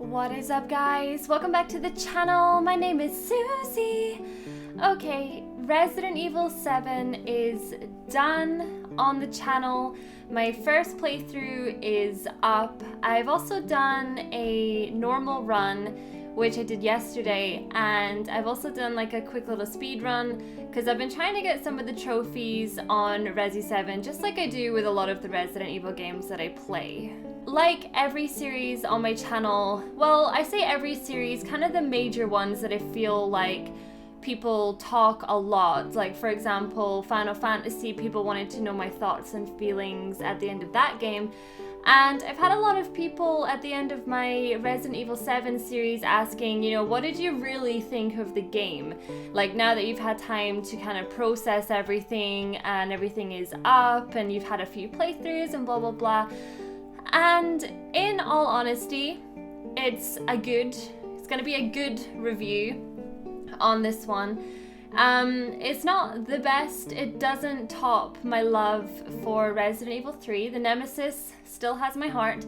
What is up, guys? Welcome back to the channel. My name is Susie. Okay, Resident Evil 7 is done on the channel. My first playthrough is up. I've also done a normal run, which I did yesterday, and I've also done like a quick little speed run because I've been trying to get some of the trophies on Resi 7, just like I do with a lot of the Resident Evil games that I play. Like every series on my channel, well, I say every series, kind of the major ones that I feel like people talk a lot, like for example Final Fantasy, people wanted to know my thoughts and feelings at the end of that game. And I've had a lot of people at the end of my Resident Evil 7 series asking, what did you really think of the game? Like, now that you've had time to kind of process everything and everything is up and you've had a few playthroughs and blah blah blah. And in all honesty, it's gonna be a good review on this one. It's not the best. It doesn't top my love for Resident Evil 3. The Nemesis still has my heart,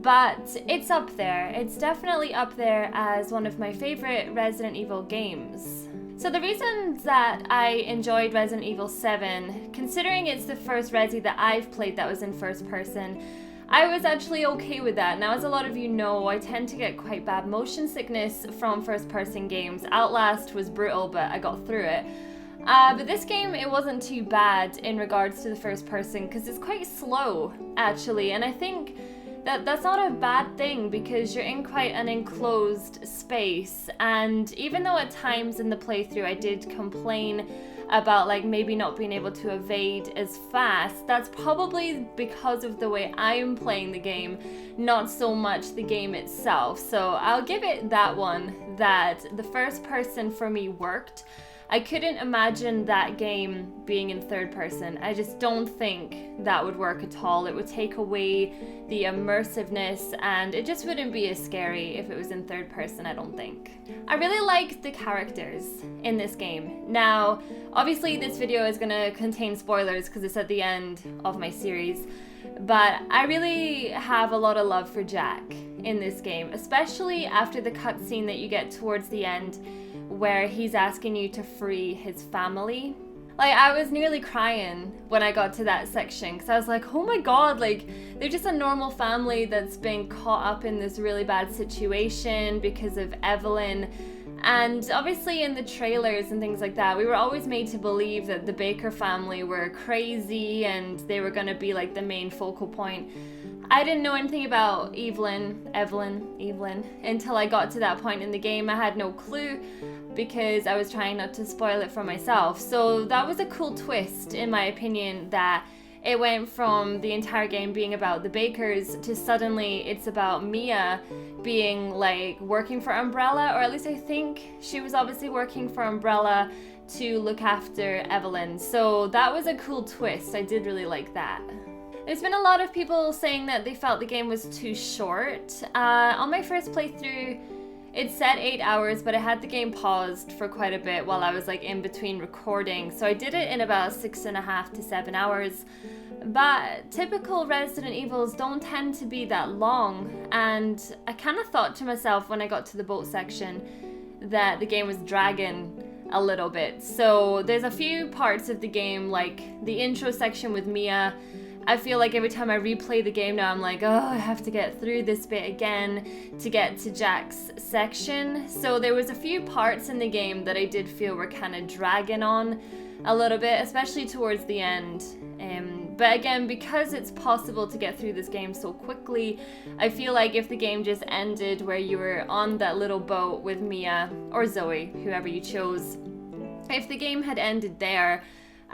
but it's up there. It's definitely up there as one of my favorite Resident Evil games. So the reasons that I enjoyed Resident Evil 7, considering it's the first Resi that I've played that was in first person, I was actually okay with that. Now, as a lot of you know, I tend to get quite bad motion sickness from first-person games. Outlast was brutal, but I got through it. But this game, it wasn't too bad in regards to the first person, because it's quite slow, actually. And I think that that's not a bad thing, because you're in quite an enclosed space. And even though at times in the playthrough I did complain about like maybe not being able to evade as fast, that's probably because of the way I'm playing the game, not so much the game itself. So I'll give it that one, that the first person for me worked. I couldn't imagine that game being in third person. I just don't think that would work at all. It would take away the immersiveness and it just wouldn't be as scary if it was in third person, I don't think. I really like the characters in this game. Now, obviously this video is gonna contain spoilers because it's at the end of my series, but I really have a lot of love for Jack in this game, especially after the cutscene that you get towards the end where he's asking you to free his family. Like, I was nearly crying when I got to that section because I was like, oh my god, like, they're just a normal family that's been caught up in this really bad situation because of Evelyn. And obviously in the trailers and things like that, we were always made to believe that the Baker family were crazy and they were going to be like the main focal point. I didn't know anything about Evelyn, until I got to that point in the game. I had no clue because I was trying not to spoil it for myself. So that was a cool twist, in my opinion, that it went from the entire game being about the Bakers to suddenly it's about Mia being like working for Umbrella, or at least I think she was obviously working for Umbrella to look after Evelyn. So that was a cool twist. I did really like that. There's been a lot of people saying that they felt the game was too short. On my first playthrough, it said 8 hours, but I had the game paused for quite a bit while I was like in between recording. So I did it in about 6.5 to 7 hours. But typical Resident Evils don't tend to be that long. And I kind of thought to myself when I got to the boat section that the game was dragging a little bit. So there's a few parts of the game, like the intro section with Mia. I feel like every time I replay the game now, I'm like, oh, I have to get through this bit again to get to Jack's section. So there was a few parts in the game that I did feel were kind of dragging on a little bit, especially towards the end. But again, because it's possible to get through this game so quickly, I feel like if the game just ended where you were on that little boat with Mia or Zoe, whoever you chose, if the game had ended there,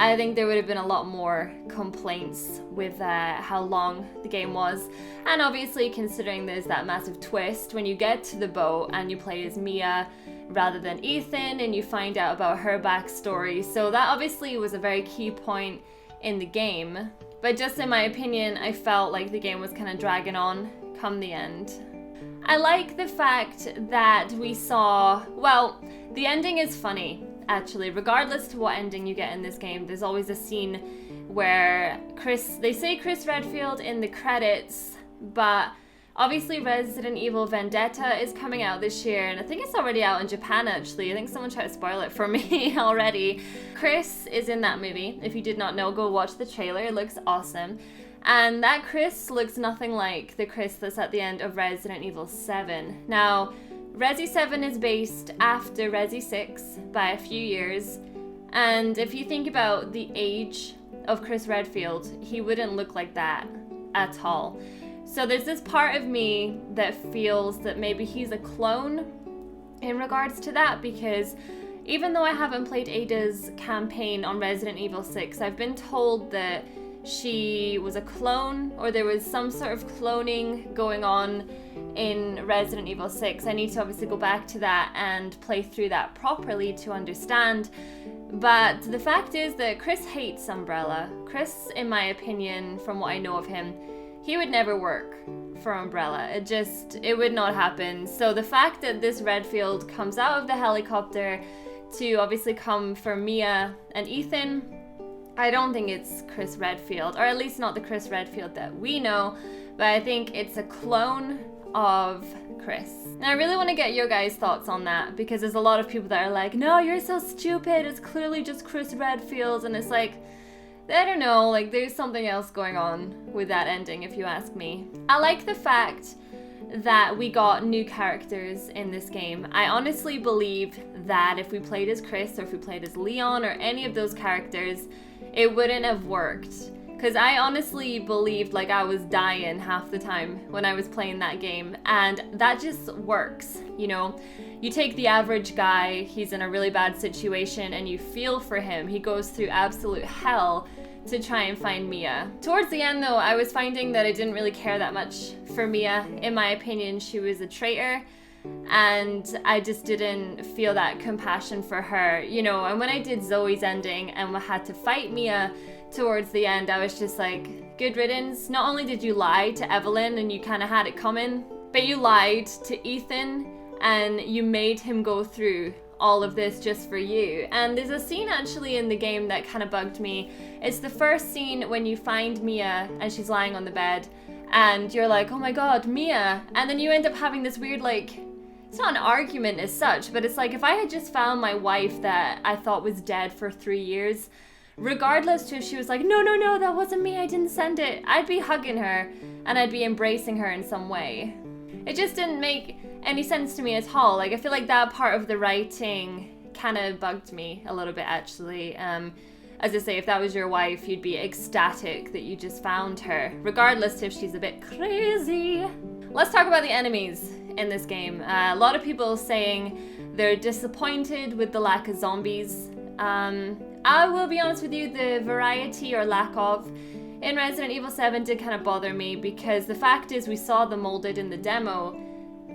I think there would have been a lot more complaints with how long the game was. And obviously, considering there's that massive twist when you get to the boat and you play as Mia rather than Ethan and you find out about her backstory. So that obviously was a very key point in the game. But just in my opinion, I felt like the game was kind of dragging on come the end. I like the fact that we saw, well, the ending is funny. Actually, regardless to what ending you get in this game, there's always a scene where they say Chris Redfield in the credits, but Obviously, Resident Evil Vendetta is coming out this year, and I think it's already out in Japan, actually. I think someone tried to spoil it for me already. Chris is in that movie. If you did not know, go watch the trailer. It looks awesome. And that Chris looks nothing like the Chris that's at the end of Resident Evil 7. Now, Resi 7 is based after Resi 6 by a few years. And if you think about the age of Chris Redfield, he wouldn't look like that at all. So there's this part of me that feels that maybe he's a clone in regards to that, because even though I haven't played Ada's campaign on Resident Evil 6, I've been told that she was a clone, or there was some sort of cloning going on in Resident Evil 6. I need to obviously go back to that and play through that properly to understand. But the fact is that Chris hates Umbrella. Chris, in my opinion, from what I know of him, he would never work for Umbrella. It would not happen. So the fact that this Redfield comes out of the helicopter to obviously come for Mia and Ethan, I don't think it's Chris Redfield, or at least not the Chris Redfield that we know, but I think it's a clone of Chris. And I really want to get your guys' thoughts on that, because there's a lot of people that are like, no, you're so stupid, it's clearly just Chris Redfield, and it's like, I don't know, like there's something else going on with that ending, if you ask me. I like the fact that we got new characters in this game. I honestly believe that if we played as Chris, or if we played as Leon, or any of those characters, it wouldn't have worked. Because I honestly believed like I was dying half the time when I was playing that game, and that just works, you know? You take the average guy, he's in a really bad situation, and you feel for him. He goes through absolute hell to try and find Mia. Towards the end though, I was finding that I didn't really care that much for Mia. In my opinion, she was a traitor, and I just didn't feel that compassion for her, you know? And when I did Zoe's ending and we had to fight Mia towards the end, I was just like, good riddance. Not only did you lie to Evelyn and you kind of had it coming, but you lied to Ethan and you made him go through all of this just for you. And there's a scene actually in the game that kind of bugged me. It's the first scene when you find Mia and she's lying on the bed and you're like, oh my god, Mia. And then you end up having this weird, like, it's not an argument as such, but it's like, if I had just found my wife that I thought was dead for 3 years, regardless to if she was like, no, no, no, that wasn't me, I didn't send it, I'd be hugging her and I'd be embracing her in some way. It just didn't make any sense to me at all. Like, I feel like that part of the writing kind of bugged me a little bit, actually. As I say, if that was your wife, you'd be ecstatic that you just found her, regardless if she's a bit crazy. Let's talk about the enemies in this game. A lot of people saying they're disappointed with the lack of zombies. I will be honest with you, the variety or lack of in Resident Evil 7 did kind of bother me, because the fact is we saw the molded in the demo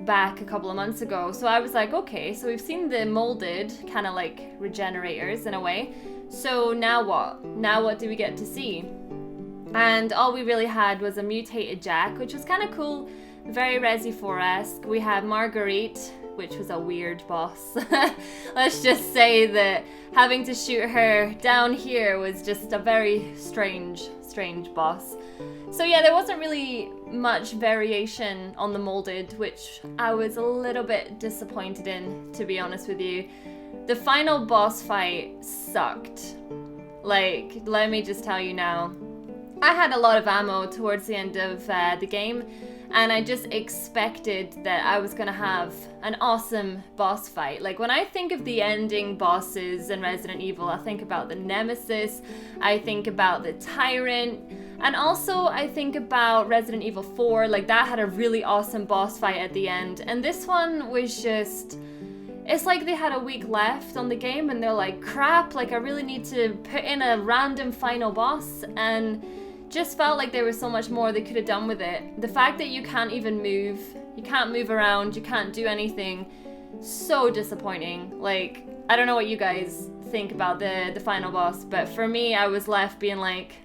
back a couple of months ago. So I was like, okay, so we've seen the molded kind of like regenerators in a way. So now what? Now what do we get to see? And all we really had was a mutated Jack, which was kind of cool, very Resi 4-esque. We had Marguerite, which was a weird boss. Let's just say that having to shoot her down here was just a very strange boss. So yeah, there wasn't really much variation on the molded, which I was a little bit disappointed in, to be honest with you. The final boss fight sucked. Like, let me just tell you now. I had a lot of ammo towards the end of the game, and I just expected that I was gonna have an awesome boss fight. Like, when I think of the ending bosses in Resident Evil, I think about the Nemesis, I think about the Tyrant, and also I think about Resident Evil 4. Like, that had a really awesome boss fight at the end, and this one was just... It's like they had a week left on the game and they're like, crap, like I really need to put in a random final boss, and just felt like there was so much more they could have done with it. The fact that you can't even move, you can't move around, you can't do anything, so disappointing. Like, I don't know what you guys think about the final boss, but for me, I was left being like,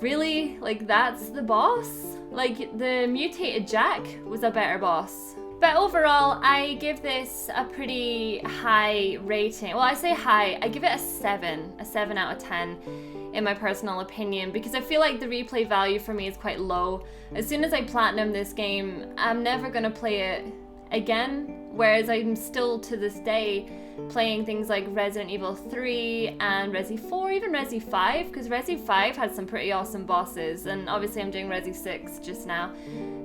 really? Like, that's the boss? Like, the mutated Jack was a better boss. But overall, I give this a pretty high rating. Well, I say high, I give it a 7 out of 10 in my personal opinion, because I feel like the replay value for me is quite low. As soon as I platinum this game, I'm never gonna play it again, whereas I'm still to this day playing things like Resident Evil 3 and Resi 4, even Resi 5, because Resi 5 had some pretty awesome bosses, and obviously I'm doing Resi 6 just now.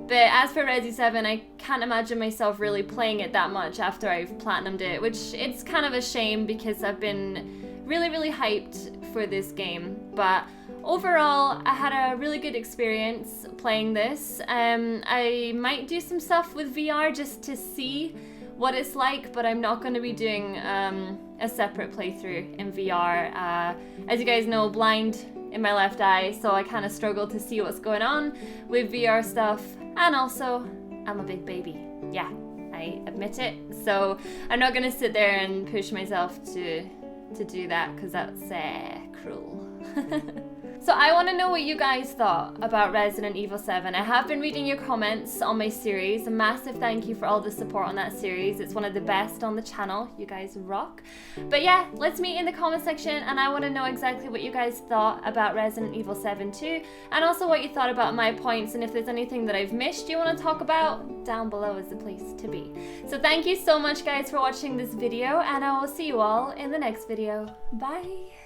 But as for Resi 7, I can't imagine myself really playing it that much after I've platinumed it, which it's kind of a shame because I've been really hyped for this game. But overall, I had a really good experience playing this. I might do some stuff with VR just to see what it's like, but I'm not going to be doing a separate playthrough in VR. As you guys know, blind in my left eye, so I kind of struggle to see what's going on with VR stuff, and also I'm a big baby. Yeah, I admit it. So I'm not going to sit there and push myself to do that, because that's cruel. So I want to know what you guys thought about Resident Evil 7. I have been reading your comments on my series. A massive thank you for all the support on that series. It's one of the best on the channel. You guys rock. But yeah, let's meet in the comment section, and I want to know exactly what you guys thought about Resident Evil 7 too, and also what you thought about my points, and if there's anything that I've missed you want to talk about, down below is the place to be. So thank you so much guys for watching this video, and I will see you all in the next video. Bye!